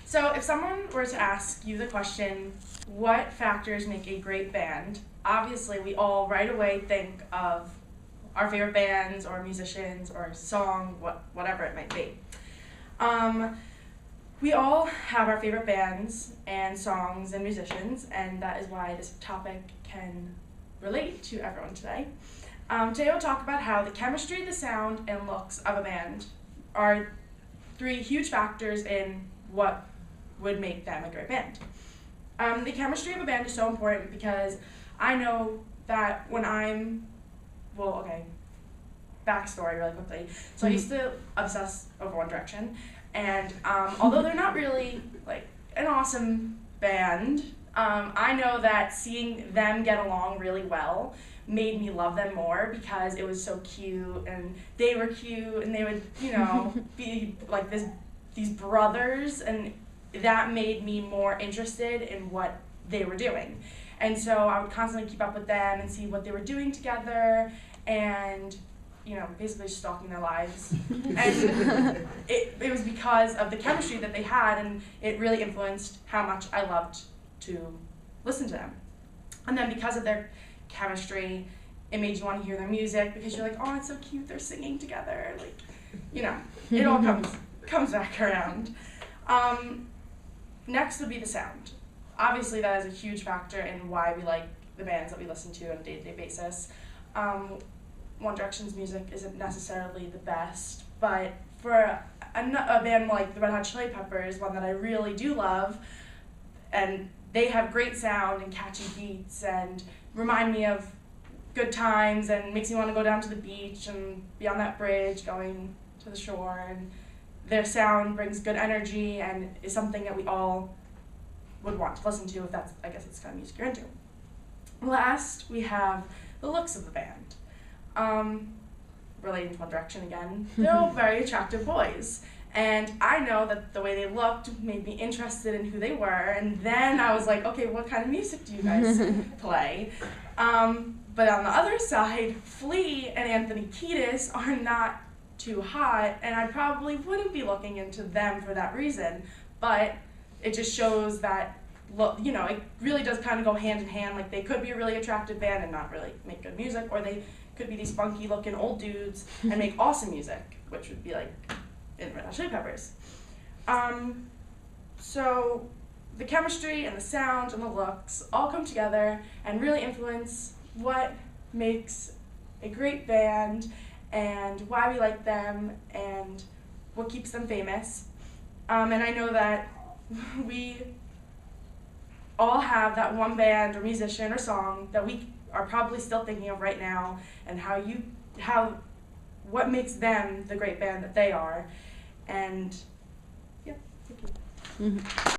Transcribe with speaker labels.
Speaker 1: So if someone were to ask you the question, what factors make a great band? Obviously, we all right away think of our favorite bands or musicians or song, whatever it might be. We all have our favorite bands and songs and musicians, and that is why this topic can relate to everyone today. Today we'll talk about how the chemistry, the sound, and looks of a band are three huge factors in what would make them a great band. The chemistry of a band is so important because I know that when backstory really quickly. So I used to obsess over One Direction, and although they're not really like an awesome band, I know that seeing them get along really well made me love them more because it was so cute and they were cute and they would, be like these brothers, and that made me more interested in what they were doing. And so I would constantly keep up with them and see what they were doing together and, basically stalking their lives. And it was because of the chemistry that they had, and it really influenced how much I loved to listen to them. And then because of their chemistry, it made you want to hear their music because you're like, oh, it's so cute, they're singing together. It all comes back around. Next would be the sound. Obviously, that is a huge factor in why we like the bands that we listen to on a day-to-day basis. One Direction's music isn't necessarily the best, but for a band like the Red Hot Chili Peppers, one that I really do love, and they have great sound and catchy beats and remind me of good times and makes me want to go down to the beach and be on that bridge going to the shore, and their sound brings good energy and is something that we all would want to listen to if that's, I guess, it's kind of music you're into. Last, we have the looks of the band. Relating to One Direction again, they're all very attractive boys. And I know that the way they looked made me interested in who they were, and then I was like, okay, what kind of music do you guys play? But on the other side, Flea and Anthony Kiedis are not too hot, and I probably wouldn't be looking into them for that reason, but it just shows that, it really does kind of go hand in hand. Like, they could be a really attractive band and not really make good music, or they could be these funky looking old dudes and make awesome music, which would be like in Red Hot Chili Peppers. So the chemistry and the sound and the looks all come together and really influence what makes a great band and why we like them and what keeps them famous. And I know that we all have that one band or musician or song that we are probably still thinking of right now, and what makes them the great band that they are. And yeah, thank you.